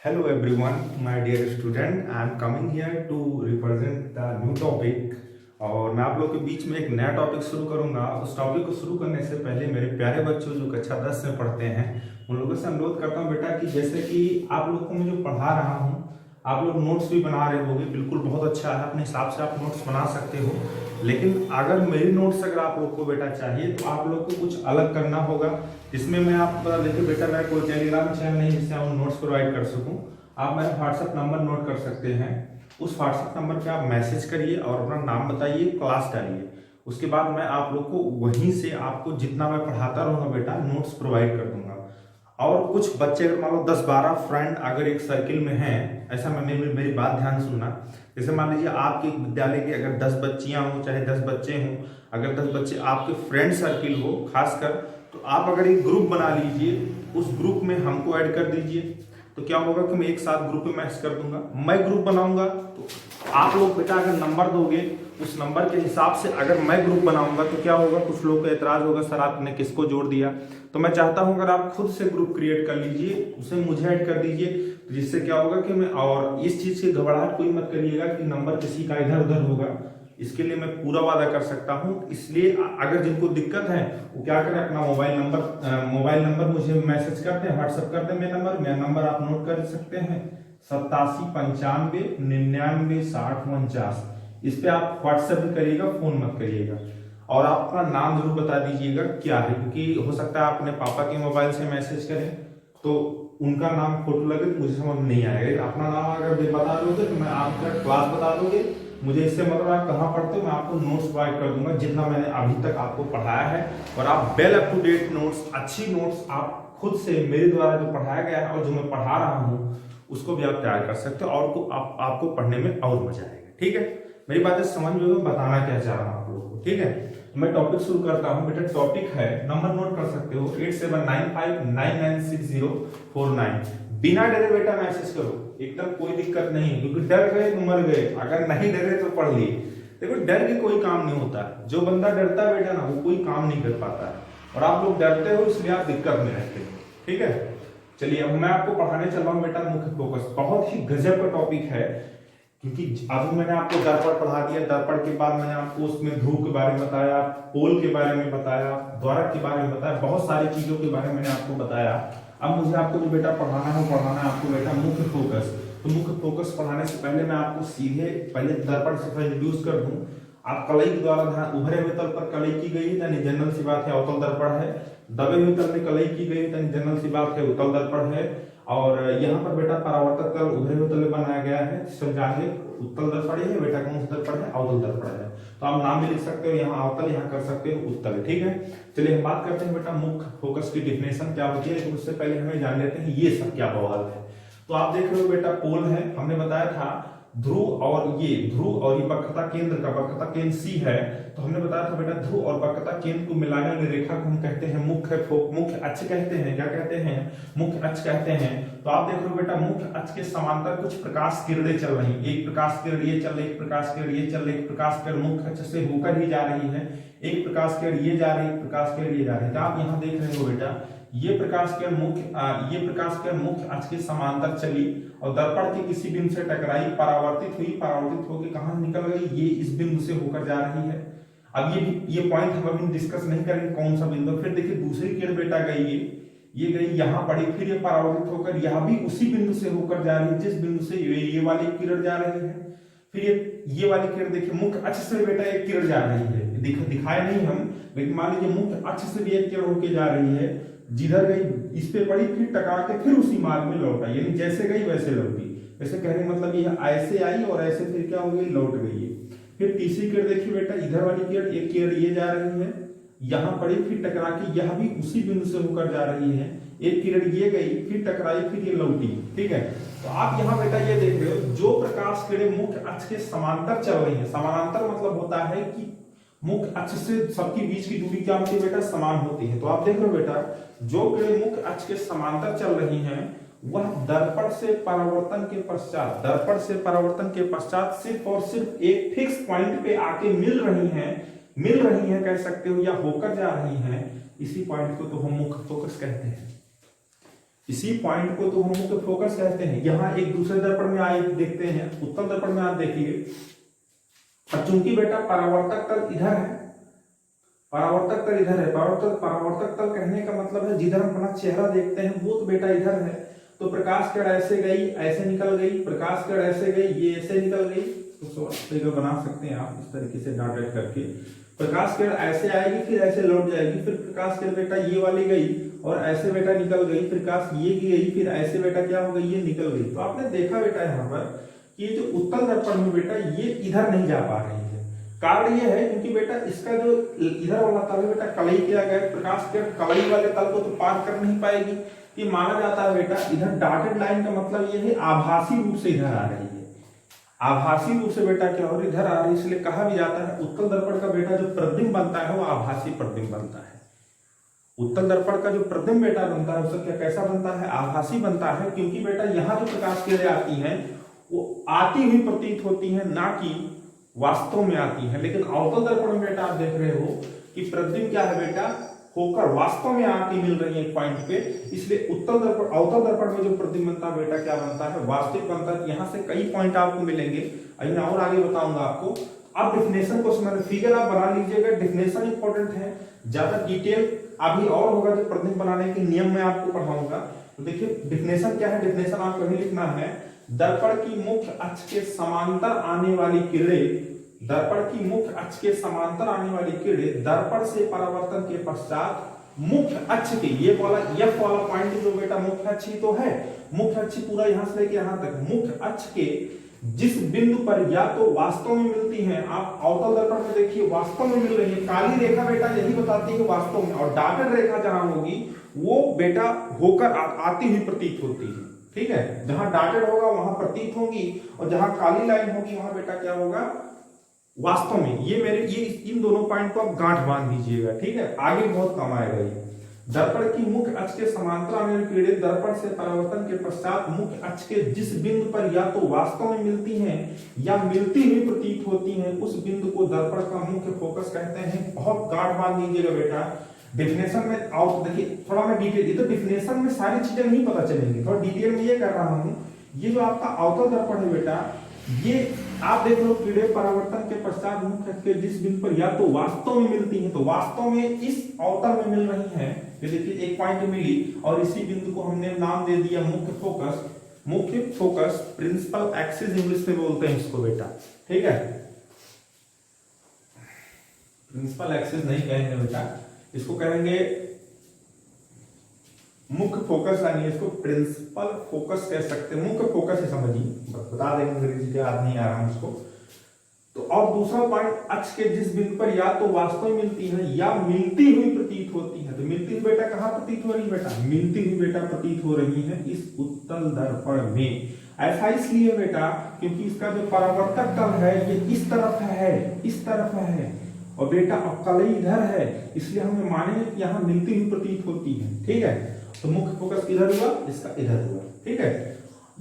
Hello everyone, my dear student. I am coming here to represent the new topic. और मैं आप लोग के बीच में एक नया टॉपिक शुरू करूंगा। उस टॉपिक को शुरू करने से पहले मेरे प्यारे बच्चों जो कक्षा 10 में पढ़ते हैं उन लोगों से अनुरोध करता हूं बेटा कि जैसे कि आप लोग को मैं जो पढ़ा रहा हूं, आप लोग नोट्स भी बना रहे होंगे, बिल्कुल बहुत अच्छा है, अपने हिसाब से आप नोट्स बना सकते हो। लेकिन अगर मेरी नोट्स अगर आप लोग को बेटा चाहिए तो आप लोग को कुछ अलग करना होगा। इसमें मैं आपको देखिए बेटा, मैं कोई टेलीग्राम चैनल नहीं जिससे हम नोट्स प्रोवाइड कर सकूं। आप मेरा व्हाट्सएप नंबर नोट कर सकते हैं। उस व्हाट्सएप नंबर पे आप मैसेज करिए और अपना नाम बताइए, क्लास डालिए। उसके बाद मैं आप लोग को वहीं से आपको जितना मैं पढ़ाता रहूंगा बेटा नोट्स प्रोवाइड कर दूंगा। और कुछ बच्चे अगर मान लो 10-12 फ्रेंड अगर एक सर्किल में हैं, ऐसा मैं मेरी बात ध्यान सुनना। जैसे मान लीजिए आपके विद्यालय के अगर 10 बच्चियां हों चाहे 10 बच्चे हों, अगर 10 बच्चे आपके फ्रेंड सर्किल हो खासकर, तो आप अगर एक ग्रुप बना लीजिए, उस ग्रुप में हमको ऐड कर दीजिए। तो क्या होगा कि मैं एक साथ ग्रुप में मैसेज कर दूंगा। मैं ग्रुप बनाऊंगा तो आप लोग बेटा अगर नंबर दोगे उस नंबर के हिसाब से अगर मैं ग्रुप बनाऊंगा तो क्या होगा, कुछ लोगों को एतराज होगा, सर आपने किसको जोड़ दिया। तो मैं चाहता हूं अगर आप खुद से ग्रुप क्रिएट कर लीजिए, उसे मुझे ऐड कर दीजिए। तो जिससे क्या होगा कि मैं, और इस चीज की घबराहट कोई मत करिएगा कि नंबर किसी का इधर उधर होगा, इसके लिए मैं पूरा वादा कर सकता हूं। इसलिए अगर जिनको दिक्कत है वो क्या करें, अपना मोबाइल नंबर मुझे मैसेज कर दें, व्हाट्सएप कर दें। मेरा नंबर आप नोट कर सकते हैं 8795996049। इस पे आप व्हाट्सएप भी करिएगा, फोन मत करिएगा। और आप अपना नाम जरूर बता दीजिएगा क्या है, क्योंकि हो सकता है आप अपने पापा के मोबाइल से मैसेज करें तो उनका नाम फोटो लगे तो मुझे समझ नहीं आएगा। अपना नाम अगर बता दोगे तो मैं आपका क्लास बता दोगे, मुझे इससे मतलब आप कहाँ पढ़ते हो, मैं आपको नोट्स प्रोवाइड कर दूंगा जितना मैंने अभी तक आपको पढ़ाया है। और आप well up to date notes, अच्छी नोट्स आप खुद से मेरे द्वारा जो पढ़ाया गया है और जो मैं पढ़ा रहा हूँ उसको भी आप तैयार कर सकते हो और आपको पढ़ने में और मजा आएगा। ठीक है, मेरी बातें समझ में बताना क्या चाह रहा हूँ आप लोगों को। ठीक है, मैं टॉपिक शुरू करता हूँ बेटा। टॉपिक है, नंबर नोट कर सकते हो 8795996049। बिना डरे बेटा मैसेज करो, एकदम कोई दिक्कत नहीं, क्योंकि डर गए तो मर गए, अगर नहीं डरे तो पढ़ लिए। देखो डर के कोई काम नहीं होता, जो बंदा डरता है बेटा ना वो कोई काम नहीं कर पाता है, और आप लोग डरते हो इसलिए आप दिक्कत में रहते हो। ठीक है, चलिए अब मैं आपको पढ़ाने चल रहा हूँ बेटा मुख्य फोकस। बहुत ही गजब का टॉपिक है, क्योंकि अभी मैंने आपको दर्पण पढ़ा दिया, दर्पण के बाद मैंने आपको उसमें ध्रुव के बारे में बताया, पोल के बारे में बताया, द्वारक के बारे में बताया, बहुत सारी चीजों के बारे में मैंने आपको बताया। अब मुझे आपको जो बेटा पढ़ाना है आपको बेटा मुख्य फोकस। तो मुख्य फोकस पढ़ाने से पहले मैं आपको सीधे पहले दर्पण से इंट्रोड्यूस कर दूं। आप कलई के द्वारा ध्यान, उभरे हुए तल पर कलई की गई है यानी जनरल सी बात है अवतल दर्पण है। दबे हुए तल में कलई की गई है यानी जनरल सी बात है उत्तल दर्पण है। और यहाँ पर बेटा परावर्तक तल उभरे हुए तल में बनाया गया है, समझाइए उत्तल दर्पण है बेटा, कौन सा दर्पण है, अवतल दर्पण है। तो आप नाम भी लिख सकते हो, यहाँ अवतल, यहाँ कर सकते हो उत्तल। ठीक है, चलिए हम बात करते हैं बेटा मुख्य फोकस की डिफिनेशन क्या होती है। तो उससे पहले हमें जान लेते हैं ये सब क्या बवाल है। तो आप देख रहे हो बेटा पोल है, हमने बताया था ध्रुव और ये वक्रता केंद्र का, वक्रता केंद्र सी है। तो हमने बताया था बेटा ध्रुव और वक्रता केंद्र को मिलाने वाली रेखा को हम कहते हैं मुख्य अक्ष कहते हैं। क्या कहते हैं, मुख्य अक्ष कहते हैं। तो आप देख रहे हो बेटा मुख्य अक्ष के समांतर कुछ प्रकाश किरणें चल रही, एक प्रकाश किरण ये चल रही, एक प्रकाश किरण ये चल रही, एक प्रकाश किरण मुख्य अक्ष से होकर ही जा रही है, एक प्रकाश किरण ये जा रही, एक प्रकाश किरण ये जा रही है। तो आप यहाँ देख रहे हो बेटा ये प्रकाश किरण मुख्य अक्ष के समांतर चली और दर्पण के किसी बिंदु से टकराई, परावर्तित हुई, परावर्तित होकर कहां निकल गई, ये इस बिंदु से होकर जा रही है। अब ये पॉइंट हम अभी डिस्कस नहीं करेंगे कौन सा बिंदु। फिर देखिए दूसरी किरण बेटा गई, ये गई यहाँ पड़ी, फिर ये परावर्तित होकर यहाँ भी उसी बिंदु से होकर जा रही है जिस बिंदु से ये वाली किरण जा रही है। फिर ये वाली किरण देखिए मुख्य अक्ष से बेटा एक किरण जा रही है, दिखाए नहीं हम, लेकिन मान लीजिए मुख्य अक्ष से भी एक किरण होकर जा रही है, जिधर गई इस पे पड़ी, फिर टकरा के फिर उसी मार्ग में लौट आई, यानी जैसे गई वैसे लौटी। वैसे कहने मतलब ये ऐसे आई और ऐसे फिर क्या हो गई, लौट गई है। फिर तीसरी किरण देखिए बेटा, इधर वाली किरण, एक किरण ये जा रही है, यहाँ पड़ी, फिर टकरा के यह भी उसी बिंदु से होकर जा रही है, एक किरण ये गई, फिर टकराई, फिर ये लौटी। ठीक है, तो आप यहाँ बेटा ये देख रहे हो जो प्रकाश किरण मुख्य अक्ष के समांतर चल रही है, समानांतर मतलब होता है कि मुख्य अक्ष से सबकी बीच की दूरी क्या होती है बेटा, समान होती है। तो आप देख रहे हो बेटा जो किरण मुख्य अक्ष के समांतर चल रही हैं वह दर्पण से परावर्तन के पश्चात सिर्फ और सिर्फ एक फिक्स पॉइंट पे आके मिल रही हैं कह सकते हो, या होकर जा रही हैं। इसी पॉइंट को तो हम मुख्य फोकस कहते हैं। इसी पॉइंट को तो हम मुख्य फोकस कहते हैं। यहाँ एक दूसरे दर्पण में आए देखते हैं, उत्तल दर्पण में आप देखिए, और चूंकि बेटा परावर्तक तल इधर है, परावर्तक तल इधर है, परावर्तक तल कहने का मतलब है जिधर हम अपना चेहरा देखते हैं वो तो बेटा इधर है, तो प्रकाश किरण ऐसे गई, ऐसे निकल गई, प्रकाश किरण ऐसे गई, ये ऐसे निकल गई, तो बना सकते हैं आप इस तरीके से डॉट करके। प्रकाश किरण ऐसे आएगी, फिर ऐसे लौट जाएगी, फिर प्रकाश किरण बेटा ये वाली गई और ऐसे बेटा निकल गई, प्रकाश ये की गई, फिर ऐसे बेटा क्या हो गई, ये निकल गई। तो आपने देखा बेटा यहाँ पर कि जो उत्तल दर्पण में बेटा ये इधर नहीं जा पा रही है। कारण ये है क्योंकि बेटा इसका जो इधर वाला तल है बेटा कलई किया गया, प्रकाश किरण कलई वाले तल को तो पार कर नहीं पाएगी। ये माना जाता है बेटा इधर डॉटेड लाइन का मतलब ये है आभासी रूप से इधर आ रही है, आभासी रूप से बेटा क्या हो रही इधर आ रही है, इसलिए कहा भी जाता है उत्तल दर्पण का बेटा जो प्रतिबिंब बनता है वो आभासी प्रतिबिंब बनता है। उत्तल दर्पण का जो प्रतिबिंब बेटा बनता है उसका क्या कैसा बनता है, आभासी बनता है, क्योंकि बेटा यहाँ जो प्रकाश किरणें आती हैं वो आती हुई प्रतीत होती हैं, ना कि वास्तव में आती है। लेकिन अवतल दर्पण में बेटा आप देख रहे हो कि प्रतिबिंब क्या है बेटा होकर वास्तव में आके मिल रही है एक पॉइंट पे, इसलिए उत्तल दर्पण अवतल दर्पण में जो प्रतिबिंब बनता है बेटा क्या बनता है, वास्तविक बनता है। यहाँ से कई पॉइंट आपको मिलेंगे, अभी और आगे बताऊंगा आपको। अब डिफिनेशन को समझ, फिगर आप बना लीजिएगा, डिफिनेशन इंपॉर्टेंट है, ज्यादा डिटेल अभी और होगा जो प्रतिबिंब बनाने के नियम में आपको पढ़ाऊंगा। तो देखिए डिफिनेशन क्या है, डिफिनेशन आपको नहीं लिखना है, दर्पण की मुख्य अक्ष के समांतर आने वाली किरणें, दर्पण की मुख्य अक्ष के समांतर आने वाली किरणें दर्पण से परावर्तन के पश्चात मुख्य अक्ष के, ये वाला एफ वाला पॉइंट जो बेटा मुख्य अक्ष ही तो है, मुख्य अक्ष पूरा यहां से लेके यहां तक, मुख्य अक्ष के जिस बिंदु पर या तो वास्तव में मिलती हैं, आप अवतल दर्पण में देखिए वास्तव में मिल रही है, काली रेखा बेटा यही बताती है कि वास्तव में, और डॉटेड रेखा जहां होगी वो बेटा होकर आती हुई प्रतीत होती है। ठीक है, जहां डॉटेड होगा वहां प्रतीत होगी, और जहां काली लाइन होगी वहां बेटा क्या होगा वास्तव में। ये इन दोनों पॉइंट को आप गांठ बांध दीजिएगा, ठीक है, आगे बहुत काम आएगा ये। दर्पण की मुख्य अक्ष के समांतर आने वाली किरणें दर्पण से परावर्तन के पश्चात मुख्य अक्ष के जिस बिंदु पर या तो वास्तव में मिलती हैं या मिलती हुई प्रतीत होती हैं, उस बिंदु को दर्पण का मुख्य फोकस कहते हैं। बहुत गांठ बांध दीजिएगा बेटा। डिफिनेशन में आओ तो देखिए थोड़ा मैं डिटेल, ये तो डिफिनेशन में सारी चीजें नहीं पता चलेंगी, थोड़ा डिटेल में ये कर रहा हूँ। ये जो आपका अवतल दर्पण है बेटा, ये आप देख लो किरणें परावर्तन के पश्चात मुख्य अक्ष के जिस बिंदु पर या तो वास्तव में मिलती हैं, तो वास्तव में इस अवतल में मिल रही हैं। ये देखिए एक पॉइंट मिली और इसी बिंदु को हमने नाम दे दिया मुख्य फोकस। मुख्य फोकस प्रिंसिपल एक्सिस इंग्लिश में बोलते हैं इसको बेटा, ठीक है। प्रिंसिपल एक्सिस नहीं कहेंगे बेटा, इसको कहेंगे मुख्य फोकस, यानी इसको प्रिंसिपल फोकस कह सकते हैं, मुख्य फोकस ही समझिए, बता देंगे अंग्रेजी याद नहीं आ रहा उसको। तो और दूसरा पॉइंट अक्ष के जिस बिंदु पर या तो वास्तव में मिलती है या मिलती हुई प्रतीत होती है, तो मिलती हुई बेटा कहाँ प्रतीत हो रही है बेटा, मिलती हुई बेटा प्रतीत हो रही है इस उत्तल दर्पण में। ऐसा इसलिए बेटा क्योंकि इसका जो परावर्तक तल है ये इस तरफ है, इस तरफ है, और बेटा अब कलई इधर है, इसलिए हमें मानेंगे कि यहाँ मिलती हुई प्रतीत होती है, ठीक है। तो मुख्य फोकस किधर हुआ, इसका इधर हुआ, ठीक है।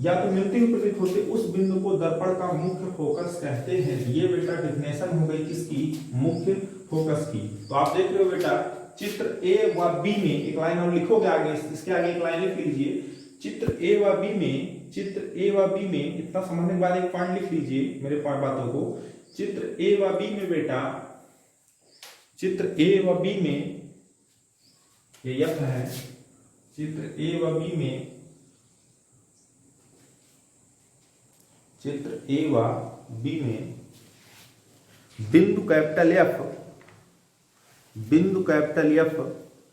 या तो मिलती हुई प्रतीत होते उस बिंदु को दर्पण का मुख्य फोकस कहते हैं। ये बेटा डिफिनेशन हो गई किसकी, मुख्य फोकस की। तो आप देख रहे हो बेटा चित्र ए व बी में, एक लाइन और लिखोगे आगे, इसके आगे एक लाइन लिख लीजिए, चित्र ए व बी में, चित्र ए व बी में, इतना समझने के बाद एक पॉइंट लिख लीजिए मेरे बातों को। चित्र ए व बी में बेटा, चित्र ए व बी में, ये एफ है, चित्र ए व बी में, चित्र ए व बी में बिंदु कैपिटल एफ, बिंदु कैपिटल एफ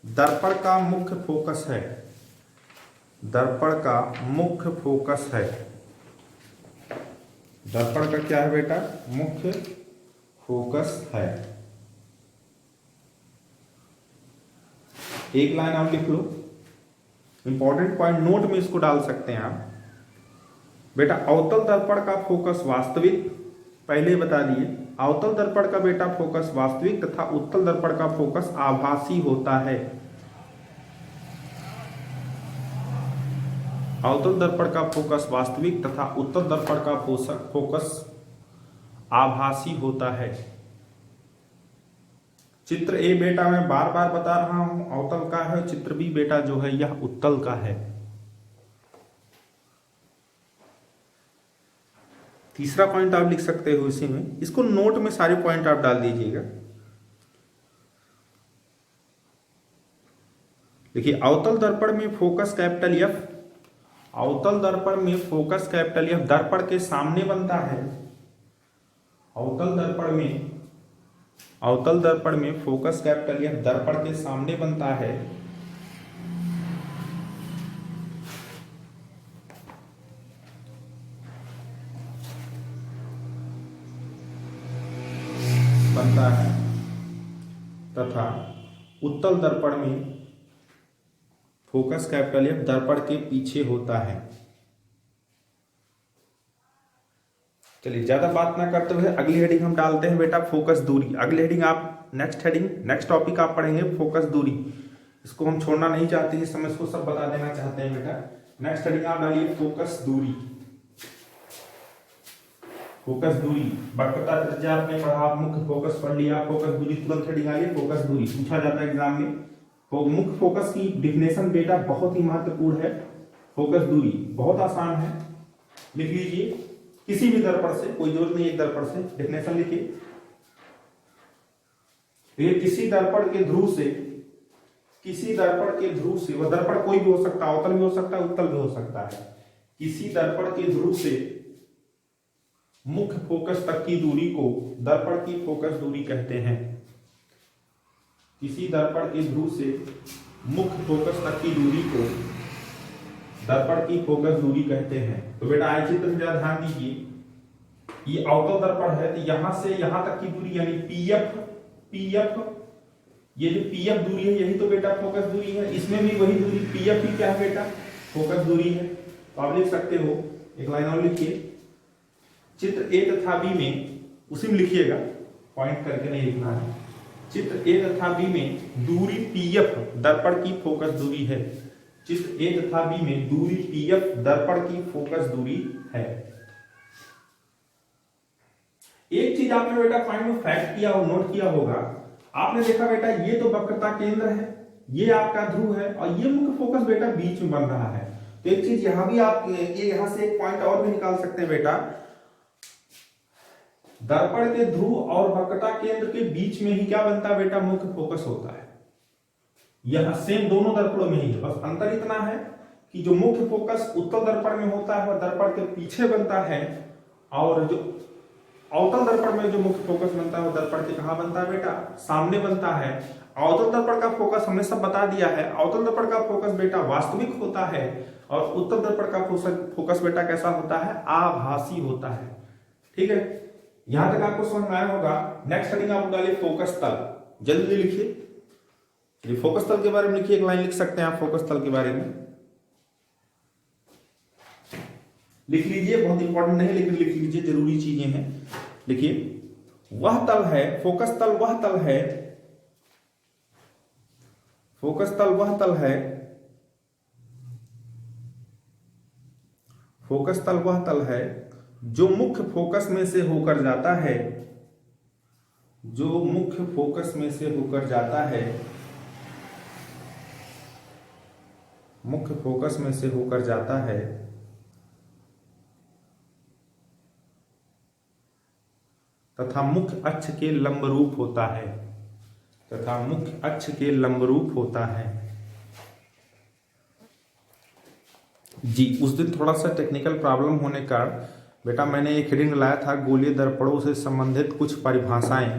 दर्पण का मुख्य फोकस है, दर्पण का मुख्य फोकस है। दर्पण का क्या है बेटा, मुख्य फोकस है। एक लाइन आप लिख लो, इंपॉर्टेंट पॉइंट नोट में इसको डाल सकते हैं आप बेटा। अवतल दर्पण का फोकस वास्तविक, पहले बता दिए, अवतल दर्पण का बेटा फोकस वास्तविक तथा उत्तल दर्पण का फोकस आभासी होता है। अवतल दर्पण का फोकस वास्तविक तथा उत्तल दर्पण का फोकस आभासी होता है। चित्र ए बेटा मैं बार बार बता रहा हूं अवतल का है, चित्र बी बेटा जो है यह उत्तल का है। तीसरा पॉइंट आप लिख सकते हो इसी में, इसको नोट में सारे पॉइंट आप डाल दीजिएगा। देखिए अवतल दर्पण में फोकस कैपिटल एफ, अवतल दर्पण में फोकस कैपिटल एफ दर्पण के सामने बनता है। अवतल दर्पण में फोकस कैपिटल एफ दर्पण के सामने बनता है। तथा उत्तल दर्पण में फोकस कैपिटल एफ दर्पण के पीछे होता है। चलिए ज्यादा बात ना करते हुए अगली हेडिंग हम डालते हैं बेटा, फोकस दूरी। अगली हेडिंग आप नेक्स्ट टॉपिक आप पढ़ेंगे फोकस दूरी। इसको हम छोड़ना नहीं चाहते, इस समय इसको सब बता देना चाहते हैं बेटा। नेक्स्ट हेडिंग आप डालिए फोकस दूरी। फोकस दूरी वक्रता त्रिज्या आपने पढ़ा, मुख्य फोकस पढ़ लिया, फोकस दूरी तुरंत हेडिंग आ गई फोकस दूरी। पूछा जाता है एग्जाम में। तो मुख्य फोकस की डिफिनेशन बेटा बहुत ही महत्वपूर्ण है। फोकस दूरी बहुत आसान है, लिख लीजिए। किसी भी दर्पण से, कोई जरूरत नहीं एक दर्पण से, डिफिनेशन लिखिए। ये किसी दर्पण के ध्रुव से, वह दर्पण कोई भी हो सकता है, अवतल भी हो सकता है, उत्तल भी हो सकता है। किसी दर्पण के ध्रुव से मुख्य फोकस तक की दूरी को दर्पण की फोकस दूरी कहते हैं। किसी दर्पण के ध्रुव से मुख्य फोकस तक की दूरी को दर्पण की फोकस दूरी कहते हैं। तो बेटा आए चित्र में जरा ध्यान दीजिए, ये अवतल दर्पण है, तो यहां से यहां तक की दूरी यानी पीएफ, ये जो पीएफ दूरी है यही तो बेटा फोकस दूरी है। इसमें भी वही दूरी पीएफ ही क्या है बेटा, फोकस दूरी है। तो आप लिख सकते हो, एक लाइन और लिखिए, चित्र ए तथा बी में, उसी में लिखिएगा, पॉइंट करके नहीं लिखना है। चित्र ए तथा बी में दूरी पीएफ दर्पण की फोकस दूरी है। चित्र ए तथा बी में दूरी पीएफ दर्पण की फोकस दूरी है। एक चीज आपने बेटा फाइंड ऑफ फैक्ट किया और नोट किया होगा, आपने देखा बेटा ये तो वक्रता केंद्र है, ये आपका ध्रुव है और ये मुख्य फोकस बेटा बीच में बन रहा है। तो एक चीज यहां भी आप यहां से एक पॉइंट और भी निकाल सकते हैं बेटा, दर्पण के ध्रुव और वक्रता केंद्र के बीच में ही क्या बनता है बेटा, मुख्य फोकस होता है। यह सेम दोनों दर्पणों में ही है, बस अंतर इतना है कि जो मुख्य फोकस उत्तल दर्पण में होता है वह दर्पण के पीछे बनता है, और जो अवतल दर्पण में जो मुख्य फोकस बनता है वो दर्पण के कहां बनता है बेटा, सामने बनता है। अवतल दर्पण का फोकस हमने सब बता दिया है। अवतल दर्पण का फोकस बेटा वास्तविक होता है और उत्तल दर्पण का फोकस बेटा कैसा होता है, आभासी होता है। ठीक है, यहां तक आपको समझ में आया होगा। नेक्स्ट हेडिंग आप डालिए फोकस तल, जल्दी लिखिए। फोकस तल के बारे में लिखिए, एक लाइन लिख सकते हैं आप फोकस तल के बारे में, लिख लीजिए, बहुत इंपॉर्टेंट नहीं लेकिन लिख लीजिए, जरूरी चीजें हैं। लिखिए, वह तल है, फोकस तल वह तल है, फोकस तल वह तल है, फोकस तल वह तल है जो मुख्य फोकस में से होकर जाता है, जो मुख्य फोकस में से होकर जाता है, मुख्य फोकस में से होकर जाता है तथा मुख्य अक्ष के लंबरूप होता है, तथा मुख्य अक्ष के लंबरूप होता है। जी, उस दिन थोड़ा सा टेक्निकल प्रॉब्लम होने का बेटा मैंने एक हेडिंग लाया था गोलीय दर्पणों से संबंधित कुछ परिभाषाएं।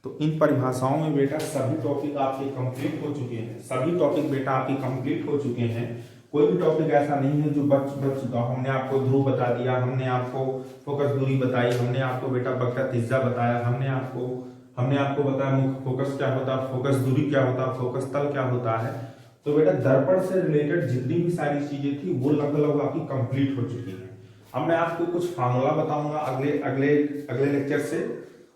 तो इन परिभाषाओं में बेटा सभी टॉपिक आपके कंप्लीट हो चुके हैं, सभी टॉपिक बेटा आपके कंप्लीट हो चुके हैं। कोई भी टॉपिक ऐसा नहीं है जो बच चुका। हमने आपको ध्रुव बता दिया, हमने आपको फोकस दूरी बताई, हमने आपको बेटा वक्रता त्रिज्या बताया, हमने आपको बताया मुख्य फोकस क्या होता है, फोकस दूरी क्या होता है, फोकस तल क्या होता है। तो बेटा दर्पण से रिलेटेड जितनी भी सारी चीजें थी वो लगभग आपकी कंप्लीट हो चुकी है। अब मैं आपको कुछ फार्मूला बताऊंगा अगले लेक्चर से,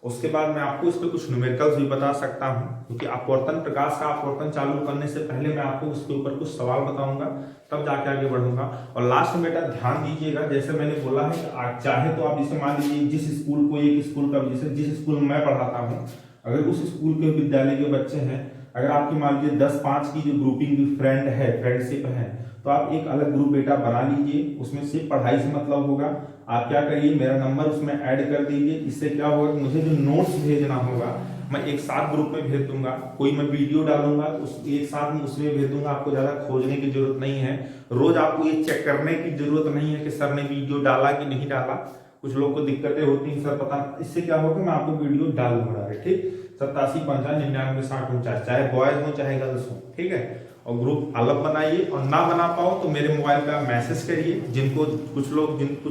उसके बाद मैं आपको इस पे कुछ न्यूमेरिकल्स भी बता सकता हूं, क्योंकि अपवर्तन प्रकाश का अपवर्तन चालू करने से पहले मैं आपको उसके ऊपर कुछ सवाल बताऊंगा, तब जाके आगे बढ़ूंगा। और लास्ट में बेटा ध्यान दीजिएगा, जैसे मैंने बोला है कि चाहे तो आप जैसे मान लीजिए जिस स्कूल को, एक स्कूल का, जैसे जिस स्कूल में मैं पढ़ाता हूँ, अगर उस स्कूल के विद्यालय के बच्चे हैं, अगर आपकी मान लीजिए 10-5 की जो ग्रुपिंग की फ्रेंडशिप है, तो आप एक अलग ग्रुप बेटा बना लीजिए, उसमें सिर्फ पढ़ाई से मतलब होगा। आप क्या करिए, मेरा नंबर उसमें ऐड कर दीजिए। इससे क्या होगा कि मुझे जो नोट्स भेजना होगा मैं एक साथ ग्रुप में भेज दूंगा, कोई मैं वीडियो डालूंगा तो उस एक साथ में उसमें भेज दूंगा। आपको ज्यादा खोजने की जरूरत नहीं है, रोज आपको ये चेक करने की जरूरत नहीं है कि सर ने वीडियो डाला कि नहीं डाला। कुछ लोग को दिक्कतें होती हैं, सर पता, इससे क्या होगा मैं आपको वीडियो डाल दूंगा, ठीक। 8755996049, चाहे बॉयज हो चाहे गर्ल्स हो, ठीक है। और ग्रुप अलग बनाइए, और ना बना पाओ तो मेरे मोबाइल पे मैसेज करिए। जिनको कुछ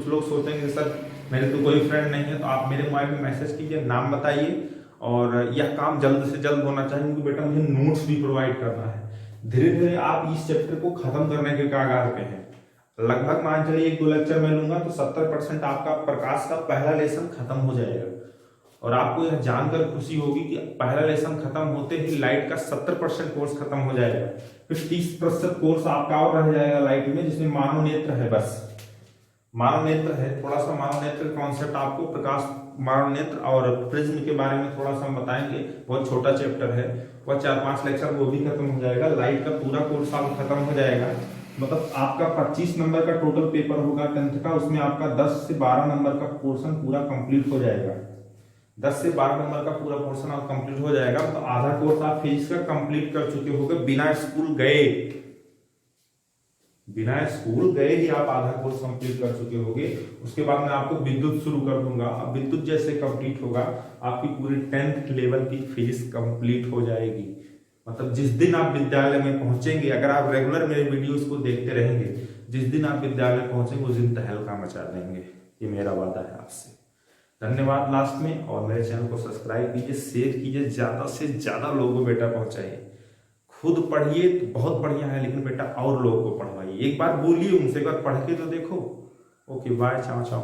लोग सोचेंगे सर मेरे तो कोई फ्रेंड नहीं है, तो आप मेरे मोबाइल में मैसेज कीजिए, नाम बताइए, और यह काम जल्द से जल्द होना चाहिए, क्योंकि बेटा मुझे नोट्स भी प्रोवाइड करना है। धीरे धीरे आप इस चैप्टर को खत्म करने के कगार पे हैं। लगभग मान चलिए 1-2 लेक्चर मैं लूंगा तो 70% आपका प्रकाश का पहला लेसन खत्म हो जाएगा। और आपको यह जानकर खुशी होगी कि पहला लेसन खत्म होते ही लाइट का 70% कोर्स खत्म हो जाएगा। फिर 30% कोर्स आपका और रह जाएगा लाइट में, जिसमें मानव नेत्र है। बस मानव नेत्र है, थोड़ा सा मानव नेत्र कॉन्सेप्ट आपको, प्रकाश मानव नेत्र और प्रिज्म के बारे में थोड़ा सा हम बताएंगे। बहुत छोटा चैप्टर है, वह 4-5 लेक्चर वो भी खत्म हो जाएगा। लाइट का पूरा कोर्स आप खत्म हो जाएगा। मतलब आपका 25 नंबर का टोटल पेपर होगा 10th का, उसमें आपका 10 से 12 नंबर का पोर्शन पूरा कंप्लीट हो जाएगा। 10 से 12 नंबर का पूरा पोर्शन आप कंप्लीट हो जाएगा, तो आधा कोर्स आप फिजिक्स का कंप्लीट कर चुके होंगे बिना स्कूल गए। बिना स्कूल गए ही आप आधा कोर्स कंप्लीट कर चुके होंगे। उसके बाद मैं आपको विद्युत शुरू कर दूंगा। अब विद्युत जैसे कंप्लीट होगा, आपकी पूरी 10th लेवल की फिजिक्स कंप्लीट हो जाएगी। मतलब जिस दिन आप विद्यालय में पहुंचेंगे, अगर आप रेगुलर मेरे वीडियोस को देखते रहेंगे, जिस दिन आप विद्यालय पहुंचेंगे उस दिन तहलका मचा देंगे, ये मेरा वादा है आपसे। धन्यवाद लास्ट में, और मेरे चैनल को सब्सक्राइब कीजिए, शेयर कीजिए, ज्यादा से ज्यादा लोगों को बेटा पहुंचाइए। खुद पढ़िए तो बहुत बढ़िया है, लेकिन बेटा और लोगों को पढ़वाइए। एक बार बोलिए उनसे, एक बार पढ़ के तो देखो। ओके बाय, चाओ चाओ।